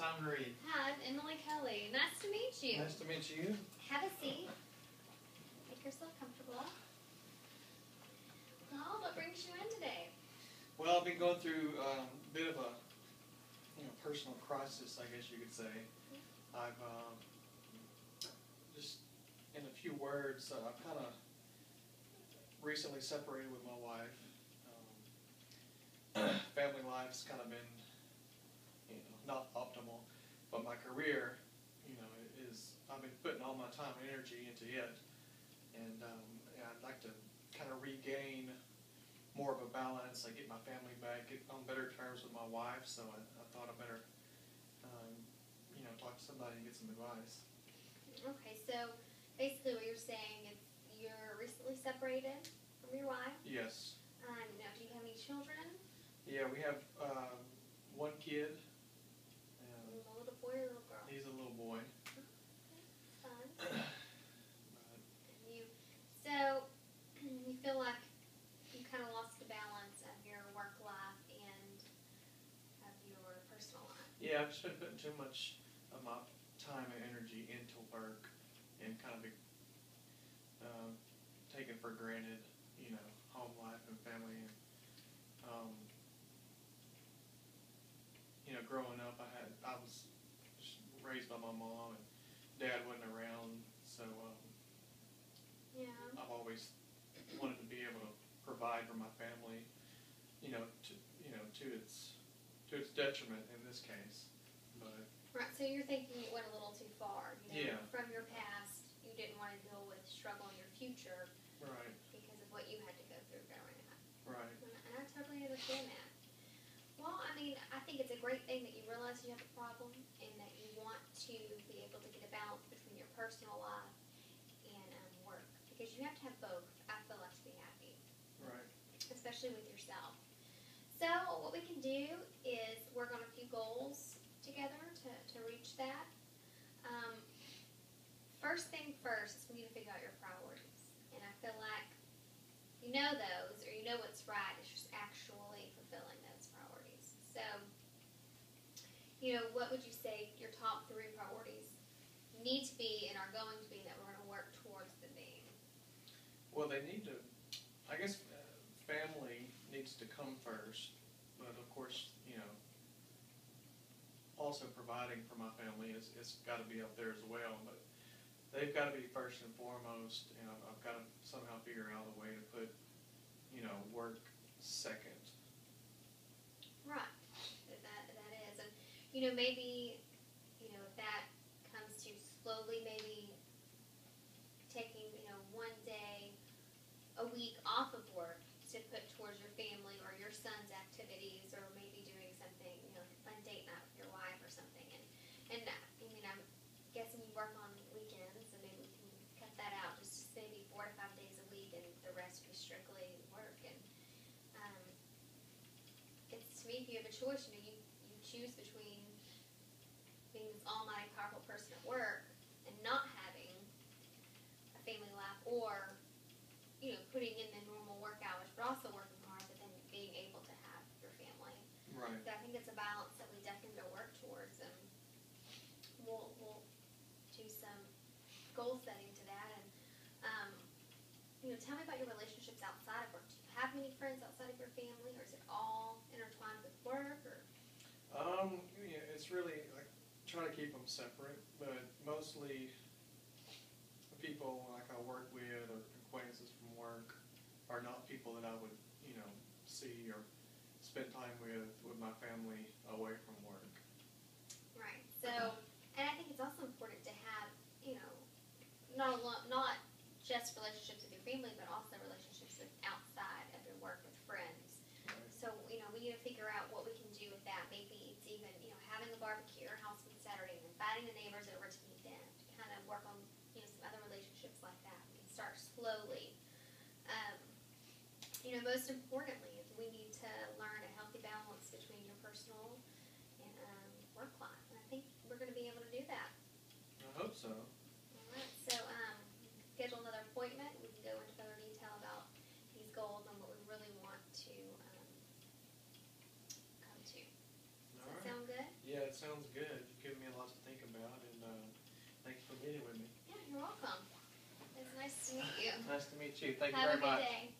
Tom Reed. Hi, I'm Emily Kelly. Nice to meet you. Nice to meet you. Have a seat. Make yourself comfortable. Well, what brings you in today? Well, I've been going through a bit of a personal crisis, I guess you could say. I've just, in a few words, I've kind of recently separated with my wife. Family life's kind of been, not optimal, but my career, I've been putting all my time and energy into it, and I'd like to kind of regain more of a balance. I get my family back, get on better terms with my wife, so I thought I better, talk to somebody and get some advice. Okay, so basically what you're saying is you're recently separated from your wife. Yes. Now, do you have any children? Yeah, we have one kid. A little boy or a little girl? He's a little boy. Okay, fun. So you feel like you kind of lost the balance of your work life and of your personal life. Yeah, I've just been putting too much of my time and energy into work and kind of taking for granted, home life and family. And, growing up, I was just raised by my mom, and Dad wasn't around, so Yeah. I've always wanted to be able to provide for my family, to its detriment in this case. But Right, so you're thinking it went a little too far. Yeah. From your past, you didn't want to deal with struggle in your future right, because of what you had to go through growing up. right, And I totally understand that. Well, I mean, I think it's a great thing that you realize you have a problem and that you want to be able to get a balance between your personal life and work. Because you have to have both, I feel like, to be happy, right. especially with yourself. So what we can do is work on a few goals together to reach that. First thing first is we need to figure out your priorities. And I feel like you know those, or you know what's right. It's just actually fulfilling those priorities. So, what would you say your top 3 priorities need to be and are going to be that we're going to work towards them being? Well, they need to, I guess, family needs to come first, but of course, also providing for my family it's got to be up there as well, but they've got to be first and foremost, and I've got to somehow figure out a way to put, work second. Right. That is. And, maybe, if that comes to slowly maybe taking, one day a week off of work to put towards your family or your son's activities, or maybe doing something, a date night with your wife or something. And I'm guessing you work on weekends, and maybe we can cut that out just maybe 4 to 5 days a week, and the rest be strictly work. And it's, to me, if you have a choice, you choose between being this almighty powerful person at work and not having a family life, or putting in the normal work hours but also working hard, but then being able to have your family. Right. So I think it's a balance that we definitely need to work towards, and we'll do some goal setting to that. And tell me about your relationships outside of work. Do you have many friends outside of your family, or is it all intertwined with work? Or it's really, I try to keep them separate, but mostly the people like I work with or acquaintances from work are not people that I would see or spend time with my family away from work. Right. So, and I think it's also important to have, not just relationships with your family, but also relationships with outside of your work with friends. Right. So, we need to figure out what we can do with that. Maybe it's even, having a barbecue or house on Saturday and inviting the neighbors over to meet them, to kind of work on, some other relationships like that. We can start slowly. Most importantly, we need to learn a healthy balance between your personal and work life. And I think we're going to be able to do that. I hope so. All right. So schedule another appointment. We can go into further detail about these goals and what we really want to come to. Does that sound good? Yeah, it sounds good. meet you. Thank you Have very a good much. day.